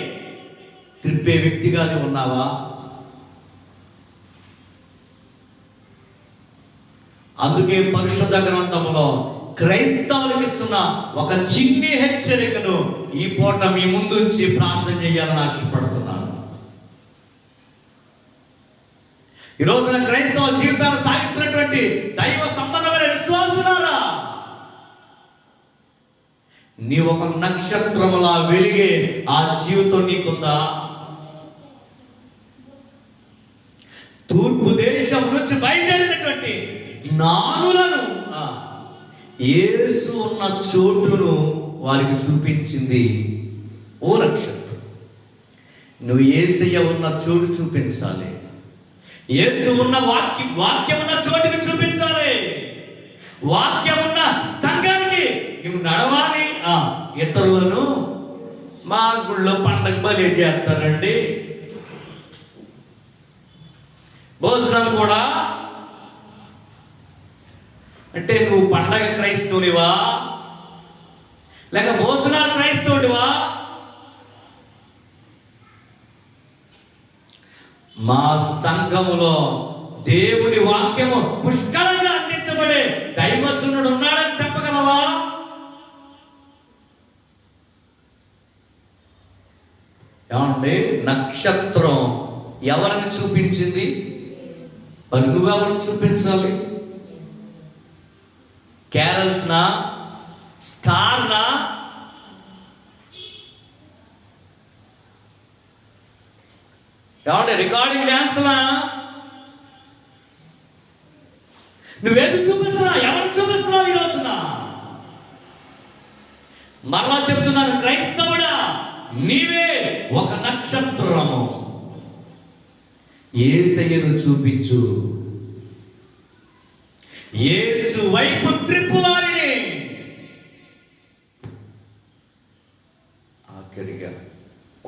త్రిప్పే వ్యక్తిగానే ఉన్నావా? అందుకే పరిశుద్ధ గ్రంథములో క్రైస్తవులకు ఇస్తున్న ఒక చిన్ని హెచ్చరికను ఈ పూట మీ ముందుంచి ప్రార్థన చేయాలని ఆశపడుతున్నాను. ఈ రోజున క్రైస్తవ జీవితాన్ని సాగిస్తున్నటువంటి దైవ సంబంధమైన విశ్వాసులారా, నీ ఒక నక్షత్రములా వెలిగే ఆ జీవితం నీకుందా? తూర్పు దేశం నుంచి బయలుదేరినటువంటి జ్ఞానులను యేసు ఉన్న చోటును వారికి చూపించింది ఓ నక్షత్రం. నువ్వు యేసయ్య ఉన్న చోటు చూపించాలి. యేసు ఉన్న వాక్యం ఉన్న చోటుకి చూపించాలి. వాక్యం ఉన్న సంఘానికి నువ్వు నడవాలి. ఇతరులను మా గుళ్ళో పండగ బలి చేస్తారండి, భోజనాలు కూడా అంటే నువ్వు పండగ క్రైస్తవునివా లేక భోజనాలు క్రైస్తవుడివా? మా సంఘములో దేవుని వాక్యము పుష్కలంగా అందించబడే దైవజనుడు ఉన్నాడని చెప్పగలవా? ఏమండి, నక్షత్రం ఎవరిని చూపించింది? మరి నువ్వెవరిని చూపించాలి? క్యారల్స్నా, స్టార్నా, ఏమంటే రికార్డింగ్ డాన్స్లా? నువ్వేది చూపిస్తున్నావు? ఎవరు చూపిస్తున్నావు ఈ రోజున? మరలా చెప్తున్నాను, క్రైస్తవుడా, నీవే ఒక నక్షత్రము. యేసయ్యను చూపించు. యేసు వైపు త్రిప్పు వారిని. ఆఖరిగా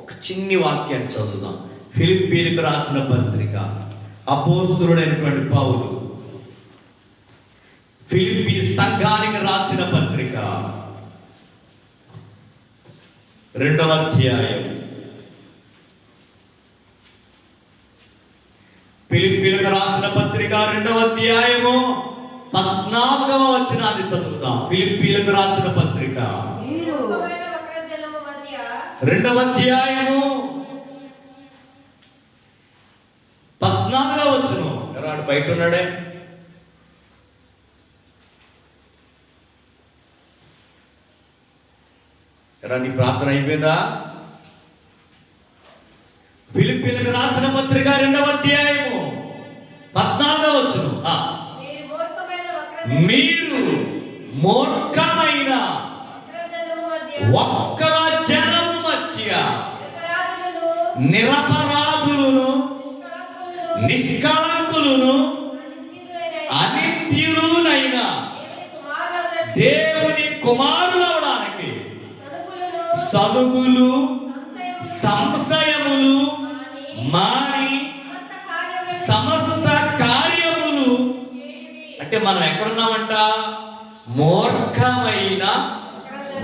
ఒక చిన్ని వాక్యాన్ని చదువుదాం. ఫిలిప్పీలకు రాసిన పత్రిక, అపోస్తలుడైనటువంటి పౌలు ఫిలిప్పీ సంఘానికి రాసిన పత్రిక 2వ అధ్యాయం. ఫిలిప్పీలకు రాసిన పత్రిక 2వ అధ్యాయము 14వ వచనాన్ని చదువుదాం. ఫిలిప్పీలకు రాసిన పత్రిక 2వ అధ్యాయము 14వ వచనం. రాడు బయట ఉన్నాడే. నీ ప్రార్థన అయిపోయిందా? ఫిలిప్పీలకు రాసిన పత్రిక 2వ అధ్యాయము 14వ వచనం. మీరు మూర్ఖమైన వక్ర జనము మధ్య నిరపరాధులను, నిష్కళంకులను, అనిత్యులునైన దేవుని కుమారులవడానికి సనుగులు, సంశయములు మాని సమస్త కార్యములు. అంటే మనం ఎక్కడున్నామంట? మూర్ఖమైన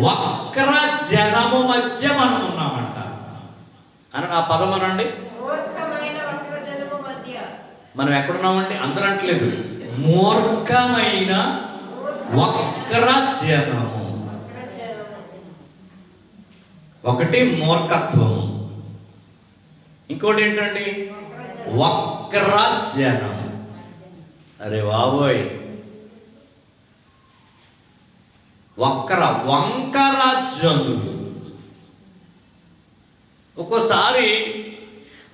వక్ర జనము మధ్య మనం ఉన్నామంట. అని ఆ పదం అనండి. మనం ఎక్కడున్నామండి? అందరూ అంటలేదు, మూర్ఖమైన వక్ర జనము. ఒకటి మూర్ఖత్వము, ఇంకోటి ఏంటండి? వక్ర జనం. అరే బాబోయ్, వంకర జనులు. ఒక్కోసారి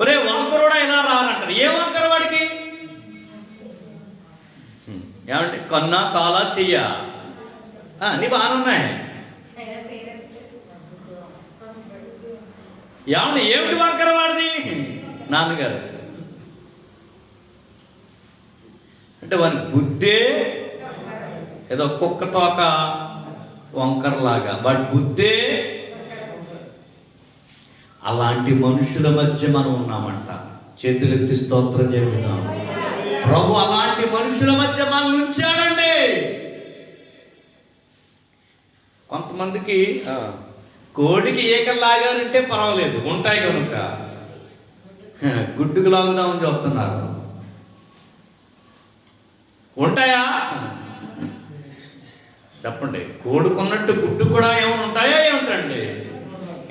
ఒరే వంకరుడా ఇలా రానంటారు. ఏ వంకర వాడికి? ఏమంటే కన్నా, కాలా, చెయ్య అన్నీ బాగున్నాయి. ఏమంటే ఏమిటి వంకర వాడిది? నాన్నగారు అంటే వాని బుద్ధే ఏదో కుక్క తోక వంకరలాగా, వాడి బుద్ధే. అలాంటి మనుషుల మధ్య మనం ఉన్నామంట. చేతులెత్తి స్తోత్రం చెబుతాం. ప్రభు అలాంటి మనుషుల మధ్య మనం ఉంచాడండి. కొంతమందికి కోడికి ఏకలు లాగారంటే పర్వాలేదు, ఉంటాయి కనుక గుడ్డుకు లాగుదామని చెప్తున్నారు. ఉంటాయా చెప్పండి? కోడుకున్నట్టు గుడ్డు కూడా ఏమైనా ఉంటాయా? ఏమిటండి?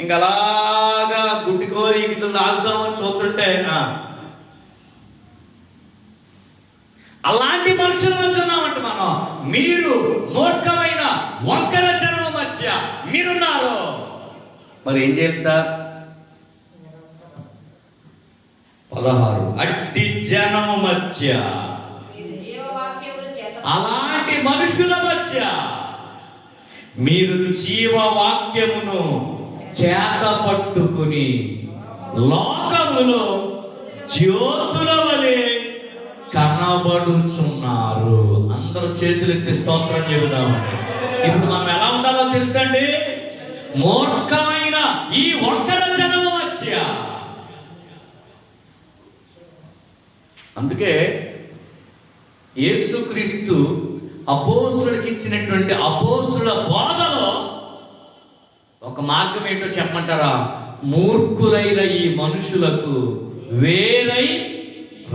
ఇంక అలాగా గుడ్డి కోరికలు లాగుదామని చూస్తుంటే అలాంటి మనుషుల మధ్య ఉన్నామంట మనం. మీరు మూర్ఖమైన వంకర జనం మధ్య మీరున్నారు. మరి ఏం చేయాలి సార్? 16 అట్టి జనము మధ్య, అలాంటి మనుషుల మధ్య మీరు జీవవాక్యమును చేత పట్టుకుని లోకములో జ్యోతుల వలె కనబడుచున్నారు. అందరూ చేతులెత్తి స్తోత్రం చెబుదామండి. ఇప్పుడు మనం ఎలా ఉండాలో తెలుసండి? మూర్ఖమైన ఈ వంకర జనము మధ్య. అందుకే యేసుక్రీస్తు అపోస్తులకు ఇచ్చినటువంటి అపోస్తుల బోధలో ఒక మార్గం ఏంటో చెప్పమంటారా? మూర్ఖులైన ఈ మనుషులకు వేరై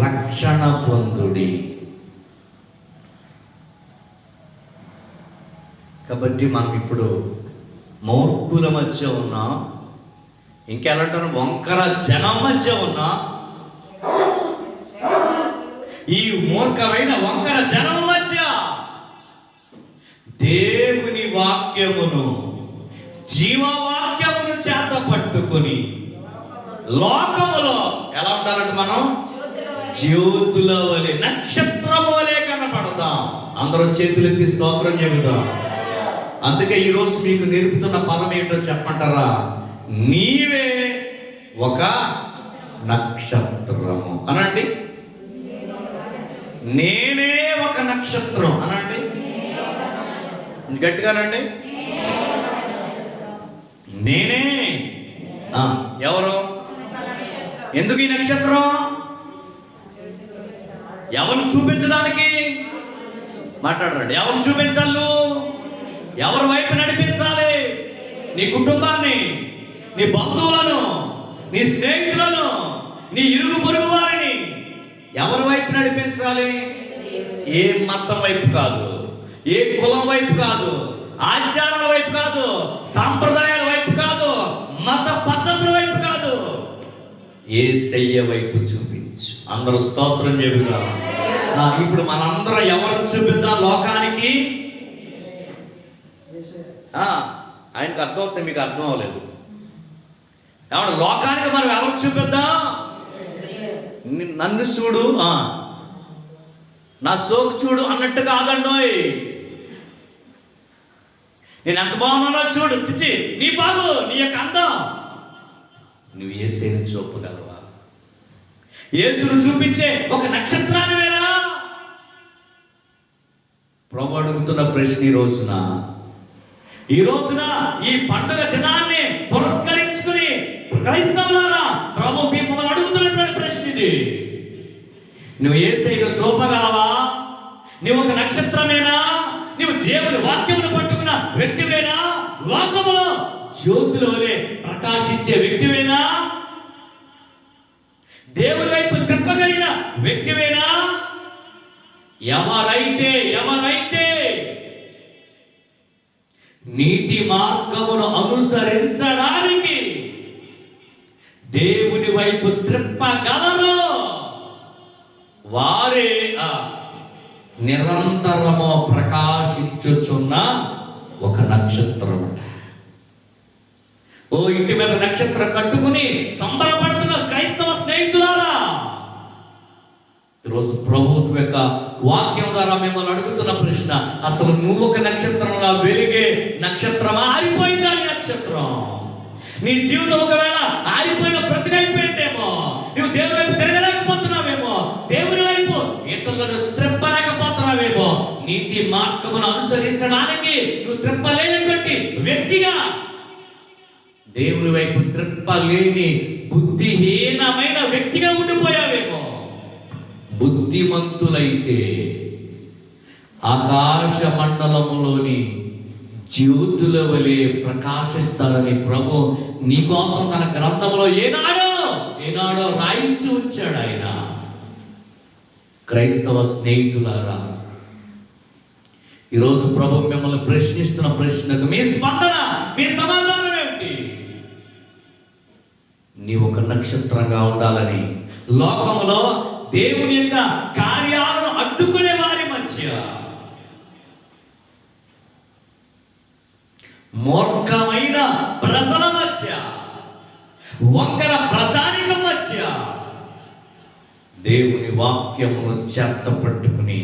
రక్షణ పొందుడి. కాబట్టి మనం ఇప్పుడు మూర్ఖుల మధ్య ఉన్నాం, ఇంకెలాంటారు వంకర జనం మధ్య ఉన్నా. ఈ మూర్ఖమైన వంకర జనం మధ్య దేవుని వాక్యమును, జీవవాక్యమును చేత పట్టుకుని లోకములో ఎలా ఉండాలంటే మనం జ్యోతుల వలె, నక్షత్రము వలె కనపడతాం. అందరూ చేతులెత్తి స్తోత్రం చెబుతాం. అందుకే ఈరోజు మీకు నేర్పుతున్న పదం ఏంటో చెప్పంటారా? నీవే ఒక నక్షత్రము అనండి. నేనే ఒక నక్షత్రం అనండి. గట్టిగానండి. నేనే. ఎవరు? ఎందుకు ఈ నక్షత్రం? ఎవరిని చూపించడానికి? మాట్లాడండి. ఎవరిని చూపించాలి? ఎవరి వైపు నడిపించాలి? నీ కుటుంబాన్ని, నీ బంధువులను, నీ స్నేహితులను, నీ ఇరుగు పొరుగు వారిని ఎవరి వైపు నడిపించాలి? ఏ మతం వైపు కాదు, ఏ కులం వైపు కాదు, ఆచారాల వైపు కాదు, సాంప్రదాయాల వైపు కాదు, మత పద్ధతుల వైపు కాదు, యేసయ్య వైపు చూపించు. అందరూ స్తోత్రం చెబుదాం. ఇప్పుడు మనందరం ఎవరిని చూపిద్దాం లోకానికి? ఆయనకు అర్థం అవుతుంది, మీకు అర్థం అవ్వలేదు. ఏమన్నా లోకానికి మనం ఎవరు చూపిద్దాం? నన్ను చూడు, నా సోకు చూడు అన్నట్టు కాదండోయ్. నేను ఎంత బాగున్నానో చూడు, చిచ్చి నీ బాగు, నీ యొక్క అందం. నువ్వు యేసుని చూపగలవా? యేసును చూపించే ఒక నక్షత్రాన్ని వేరా? ప్రభు అడుగుతున్న ప్రశ్న ఈ రోజున ఈ పండుగ దినాన్ని పురస్కరించుకుని క్రైస్తవులారా, ప్రభు మిమ్మల్ని అడుగుతున్నటువంటి ప్రశ్న ఇది. నువ్వు యేసయ్యను చూపగలవా? నువ్వు ఒక నక్షత్రమేనా? నువ్వు దేవుని వాక్యమును పట్టుకున్న వ్యక్తివేనా? లోకములో జ్యోతుల వలె ప్రకాశించే వ్యక్తివేనా? దేవుని వైపు తిప్పగలిగిన వ్యక్తివేనా? ఎవరైతే నీతి మార్గమును అనుసరించడానికి దేవుని వైపు త్రిప్పగలరు, వారే నిరంతరము ప్రకాశించుచున్న ఒక నక్షత్రం. ఓ ఇంటి మీద నక్షత్రం కట్టుకుని సంబరపడుతున్న క్రైస్తవ స్నేహితులారా, ఈరోజు ప్రభుత్వ యొక్క వాక్యం ద్వారా మిమ్మల్ని అడుగుతున్న ప్రశ్న, అసలు నువ్వు ఒక నక్షత్రంలా వెలిగే నక్షత్రమా? ఆరిపోయిందా నీ నక్షత్రం? నీ జీవితం ఒకవేళ ఆరిపోయిన బ్రతికైపోయిందేమో, నువ్వు దేవుని వైపు తిరగలేకపోతున్నావేమో, దేవుని వైపు ఇతరులను త్రిప్పలేకపోతున్నావేమో, నీతి మార్గమును అనుసరించడానికి నువ్వు త్రిప్పలేనటువంటి వ్యక్తిగా, దేవుని వైపు త్రిప్పలేని బుద్ధిహీనమైన వ్యక్తిగా ఉండిపోయావేమో. బుద్ధిమంతులైతే ఆకాశ మండలములోని జ్యోతుల వలె ప్రకాశిస్తారని ప్రభు నీకోసం తన గ్రంథంలో ఏనాడో రాయించి ఉంచాడు ఆయన. క్రైస్తవ స్నేహితులారా, ఈరోజు ప్రభు మిమ్మల్ని ప్రశ్నిస్తున్న ప్రశ్నకు మీ స్పందన, మీ సమాధానం ఏమిటి? నీవు ఒక నక్షత్రంగా ఉండాలని, లోకములో దేవుని యొక్క కార్యాలను అడ్డుకునే వారి మధ్య, మూర్ఖమైన ప్రజల మధ్య, వంకర ప్రజానికం మధ్య దేవుని వాక్యమును చేత పట్టుకుని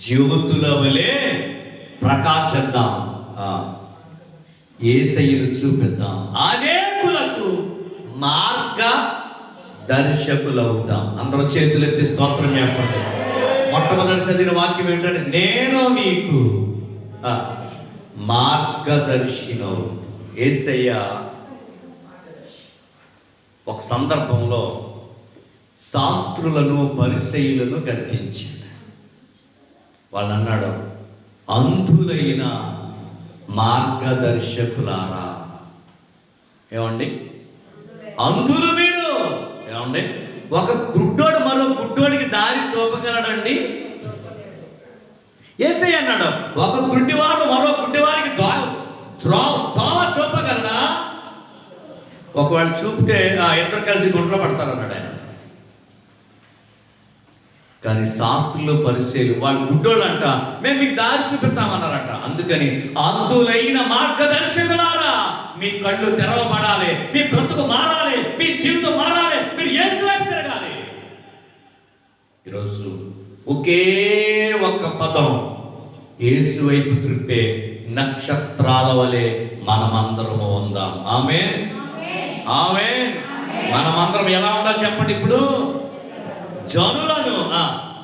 జ్యోతుల వలె ప్రకాశిద్దాం, యేసయ్యను చూపిద్దాం, అనేకులకు మార్గ దర్శకులవుతాం. అందరూ చేతులెత్తి స్తోత్రం చెప్పండి. మొట్టమొదటి చదివిన వాక్యం ఏంటంటే, నేను నీకు మార్గదర్శిను. యేసయ్య ఒక సందర్భంలో శాస్త్రులను పరిసయ్యులను గద్దించాడు. వాళ్ళు అన్నాడు, అంధులైన మార్గదర్శకులారా. ఏమండి, అంధులు మీరు? ఏమండి, ఒక గుడ్డోడు మరో గుడ్డోడికి దారి చూపగలడండి? యేసయ్య అన్నాడు, ఒక గుడ్డివాడు మరో గుడ్డివాడికి దోవ చూపగలడా? ఒకవేళ చూపితే ఇద్దరు కలిసి గుంట్లో పడతారన్నాడు ఆయన. కానీ శాస్త్రులు పరిచయాలు వాళ్ళు గుడ్డోళ్ళు అంట, మేము మీకు దారి చూపిస్తామన్నారంట. అందుకని అందులైన మార్గదర్శకులారా, మీ కళ్ళు తెరవబడాలి, మీ బ్రతుకు మారాలి, మీ జీవితం మారాలి, మీరు యేసు వైపు తిరగాలి. ఈరోజు ఒకే ఒక్క పదం యేసు వైపు త్రిప్పే నక్షత్రాల వలె మనమందరము ఉందాం. ఆమేన్, ఆమేన్. మనమందరం ఎలా ఉండాలి చెప్పండి? ఇప్పుడు జనులను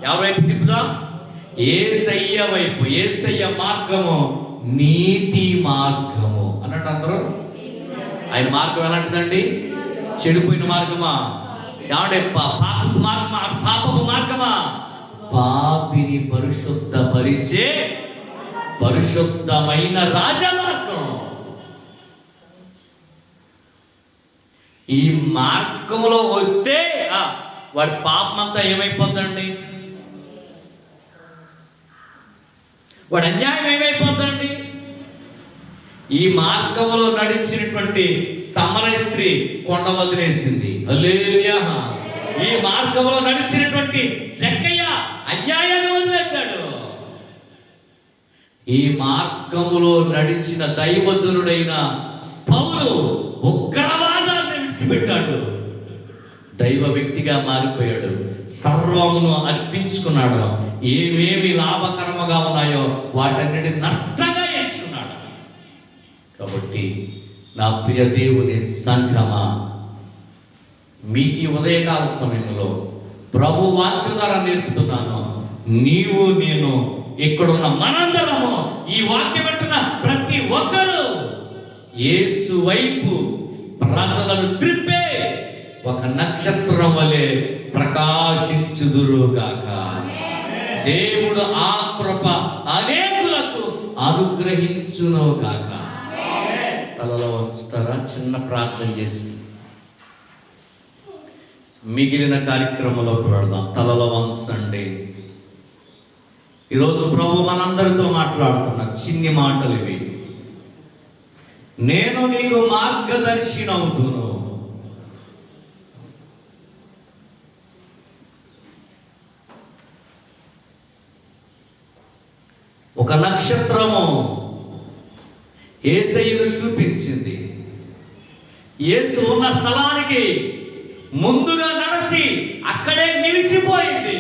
ఎవరి వైపు తిప్పుదాం? యేసయ్య వైపు. యేసయ్య మార్గము నీతి మార్గము అన్నట్టు అందరూ. ఆయన మార్గం ఎలాంటిదండి? చెడిపోయిన మార్గమా? ఏమంటే పాపపు మార్గమా? పాపపు మార్గమా? పాపిని పరిశుద్ధపరిచే పరిశుద్ధమైన రాజమార్గం. ఈ మార్గంలో వస్తే వాడి పాపం అంతా ఏమైపోద్దండి? వాడి అన్యాయం ఏమైపోద్దండి? ఈ మార్గంలో నడిచినటువంటి సమరయ స్త్రీ కొండ వదిలేసింది. హల్లెలూయా. ఈ మార్గంలో నడిచినటువంటి జక్కయ్య అన్యాయాన్ని వదిలేశాడు. ఈ మార్గములో నడిచిన దైవజనుడైన పౌలు ఉగ్రవాదాన్ని విడిచిపెట్టాడు, దైవ వ్యక్తిగా మారిపోయాడు, సర్వమును అర్పించుకున్నాడు. ఏమేమి లాభకరముగా ఉన్నాయో వాటన్నిటి నష్టంగా ఎంచుకున్నాడు. కాబట్టి నా ప్రియ దేవుని సంఘమా, మీకు ఈ ఉదయకాల సమయంలో ప్రభు వాక్యం ద్వారా నేర్పుతున్నాను. నీవు నేను ఇక్కడున్న మనందరము, ఈ వాక్యం అంటున్న ప్రతి ఒక్కరూ యేసు వైపు ప్రజలను త్రిప్పే ఒక నక్షత్రం వలె ప్రకాశించుదురుగాక. దేవుడు ఆ కృప అనేకులకు అనుగ్రహించును గాక. తలలో వస్తారా? చిన్న ప్రార్థన చేసి మిగిలిన కార్యక్రమంలోకి వెళదాం. తలలో వంచండి. ఈరోజు ప్రభు మనందరితో మాట్లాడుతున్న చిన్ని మాటలు ఇవి. నేను నీకు మార్గదర్శినవుతును. ఒక నక్షత్రము యేసయ్యను చూపించింది. యేసు ఉన్న స్థలానికి ముందుగా నడిచి అక్కడే నిలిచిపోయింది.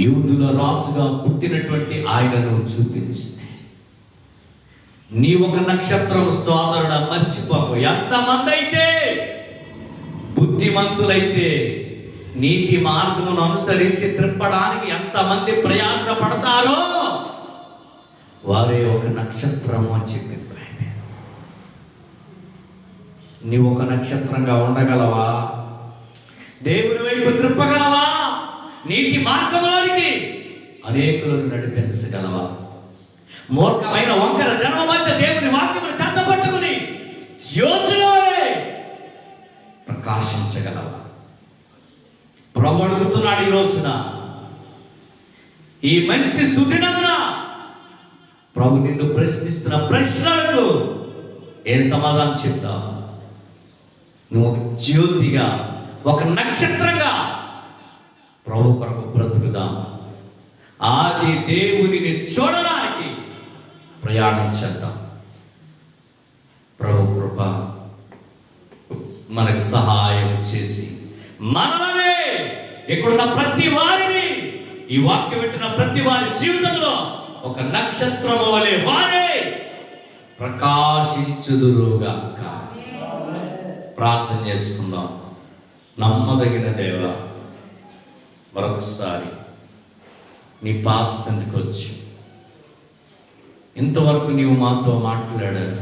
యూదుల రాజుగా పుట్టినటువంటి ఆయనను చూపించింది. నీ ఒక నక్షత్రం సోదరుడ, మర్చిపోకు. ఎంతమంది అయితే బుద్ధిమంతులైతే నీతి మార్గమును అనుసరించి త్రిప్పడానికి ఎంతమంది ప్రయాస పడతారో వారే ఒక నక్షత్రము అని చెప్పింది. నీవు ఒక నక్షత్రంగా ఉండగలవా? దేవుని వైపు త్రిప్పగలవా? నీతి మార్గంలోనికి అనేకులను నడిపించగలవా? మూర్ఖమైన వంకర జన్మ మధ్య దేవుని వాక్యమును చెత్తపట్టుకుని జ్యోతిలోనే ప్రకాశించగలవా? ప్రభు అడుగుతున్నాడు ఈ రోజున, ఈ మంచి సుదినమున ప్రభు నిన్ను ప్రశ్నిస్తున్న ప్రశ్నలకు ఏం సమాధానం చెప్తావు? నువ్వు ఒక జ్యోతిగా, ఒక నక్షత్రంగా ప్రభు కొరకు బ్రతుకుదాం. ఆది దేవునిని చూడడానికి ప్రయాణం చేద్దాం. ప్రభు కృప మనకు సహాయం చేసి మనమే ఇక్కడున్న ప్రతి వారిని, ఈ వాక్యం వింటున్న ప్రతి వారి జీవితంలో ఒక నక్షత్రము వలె వారే ప్రకాశించుదురుగాక. ప్రార్థన చేసుకుందాం. నమ్మదగిన దేవ, మరొకసారి నీ పాసందుకు వచ్చి ఇంతవరకు నీవు మాతో మాట్లాడారు.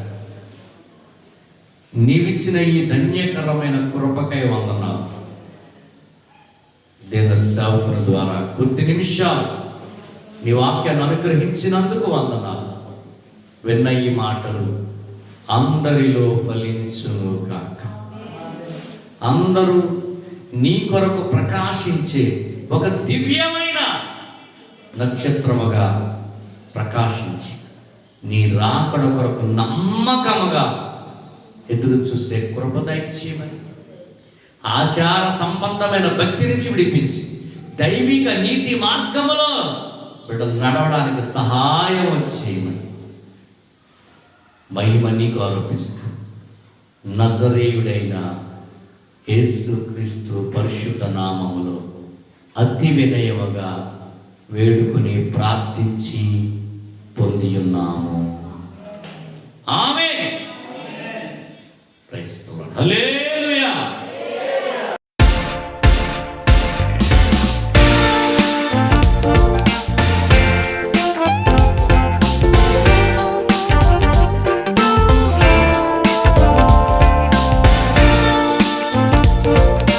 నీవిచ్చిన ఈ ధన్యకరమైన కృపకై వందనాలు. దేవ సేవకుల ద్వారా కొద్ది నిమిషాలు నీ వాక్యాన్ని అనుగ్రహించినందుకు వందనాలు. విన్న ఈ మాటలు అందరిలో ఫలించును కాక. అందరూ నీ కొరకు ప్రకాశించే ఒక దివ్యమైన నక్షత్రముగా ప్రకాశించి నీ రాకడ కొరకు నమ్మకముగా ఎదురు చూసే కృప దయచేయమని, ఆచార సంబంధమైన భక్తి నుంచి విడిపించి దైవిక నీతి మార్గములో బిడ్డలు నడవడానికి సహాయం చేయమని మహిమ నీకు ఆరోపిస్తూ నజరేయుడైన యేసుక్రీస్తు పరిశుద్ధ నామములో అతి వినయముగా వేడుకుని ప్రార్థించి పొంది ఉన్నాము.